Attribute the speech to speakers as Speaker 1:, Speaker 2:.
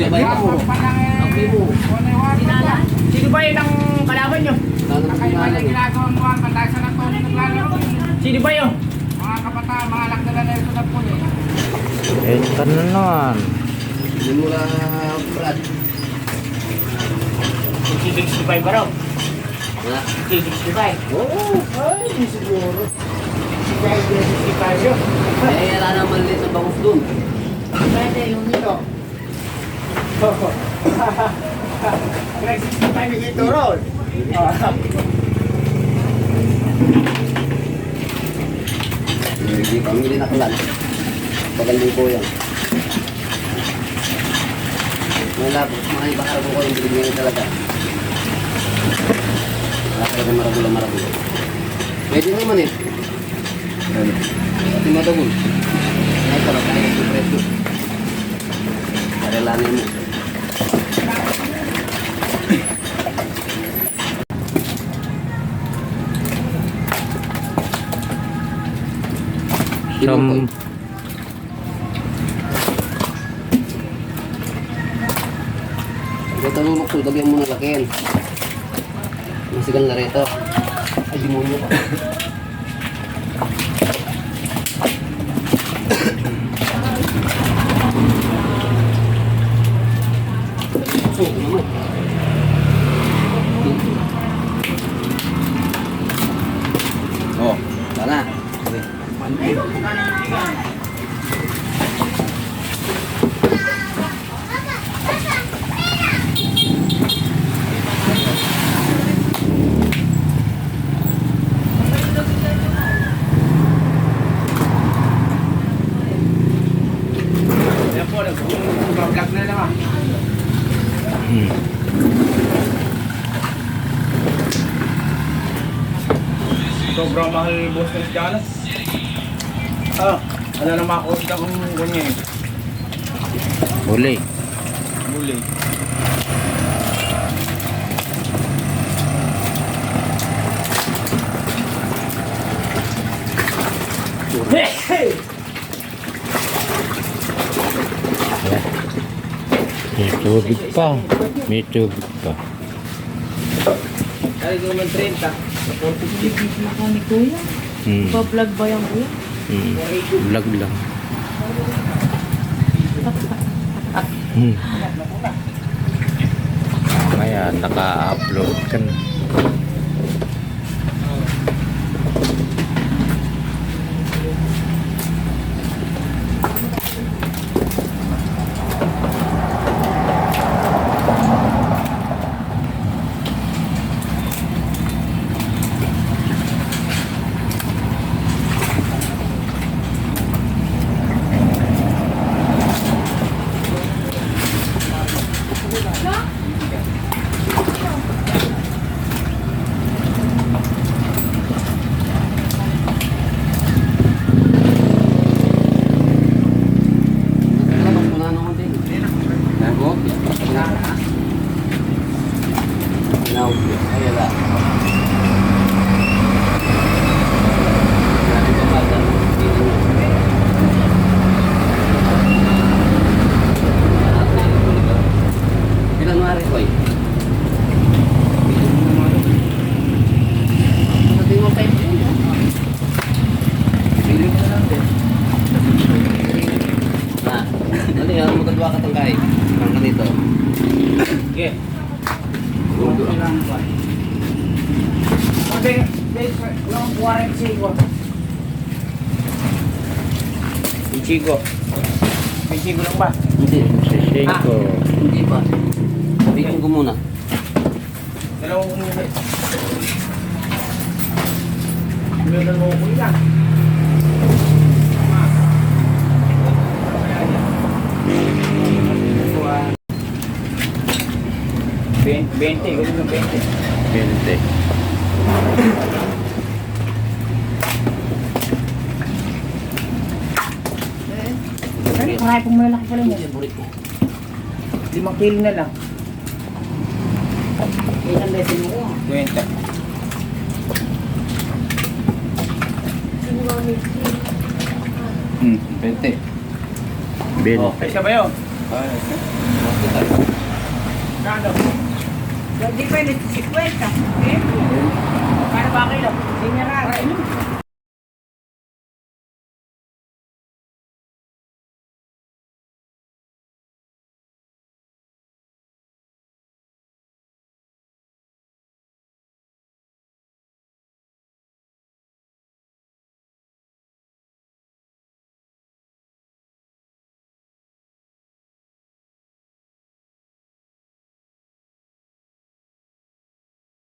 Speaker 1: kuya ba ito?
Speaker 2: Sino ba yun ang kalaban nyo?
Speaker 3: Nakaiba na ginagawa mo ang pantay sa nagtuli naglalaro.
Speaker 2: Sino ba yun?
Speaker 3: Mga kabataan, mga lakdala na ito na po eh.
Speaker 4: Ito na naman.
Speaker 1: Mula Brad.
Speaker 2: 65 ba raw?
Speaker 1: Ha?
Speaker 2: 65.
Speaker 1: Oo.
Speaker 2: Ay, di siguro. 65 yun.
Speaker 1: Eh, wala naman ulit sa bangus doon.
Speaker 2: Pwede yung nito. Greg 65 yung ito ron.
Speaker 1: Hindi kami din nakalan. Pagaling ko yan. Mga ibakar ko yung binigyan talaga. Wala talaga marabula. Pwede naman eh. Pati matagol. Ay, parang kaya yung presyo. Karelanin mo.
Speaker 4: Some...
Speaker 1: Ito nung lukso, lagyan mo ng lakin. Masigal na rito. Ay, demonyo ka. So, naman. Oh, sana.
Speaker 3: Yan po, nag-vlog na naman. Sobrang mahal boss ng Janas. Ano na makakita kung ganyan eh.
Speaker 4: Huli.
Speaker 3: Muli.
Speaker 4: May tubig pa. May tubig pa.
Speaker 3: Ay, ko naman 30.
Speaker 5: Ako ni Kuya. Pa-vlog ba yung Kuya?
Speaker 4: Vlog lang. Kaya naka-upload ka na.
Speaker 1: Labas mo na naman din. Nago? Now, ay ala. Grabe ka mata. Bilang mari ko eh. Hindi mo tayo din. Pili mo na lang din. Ano yan? Magkadwa ka tangkay. Ang ganito.
Speaker 3: Okay. Gusto lang ba? Okay, yung warranty ko. Pichigo. Pichigo lang ba?
Speaker 1: Hindi.
Speaker 4: Sisiko.
Speaker 1: Hindi pa. Sabihin ko muna.
Speaker 3: Dalawang kumuli. Meron mo ko lang. Bente, ganun yung 20.
Speaker 4: 20.
Speaker 5: Ay, marami pong malalaki pala niya.
Speaker 3: 5 kilo na lang.
Speaker 5: Ilang beses mo ko.
Speaker 3: 20.
Speaker 1: Pwede.
Speaker 4: Bin.
Speaker 3: Oh, isa ba yun?
Speaker 2: Kano?
Speaker 5: Hindi pa, 50. Eh, para ba kilo? General.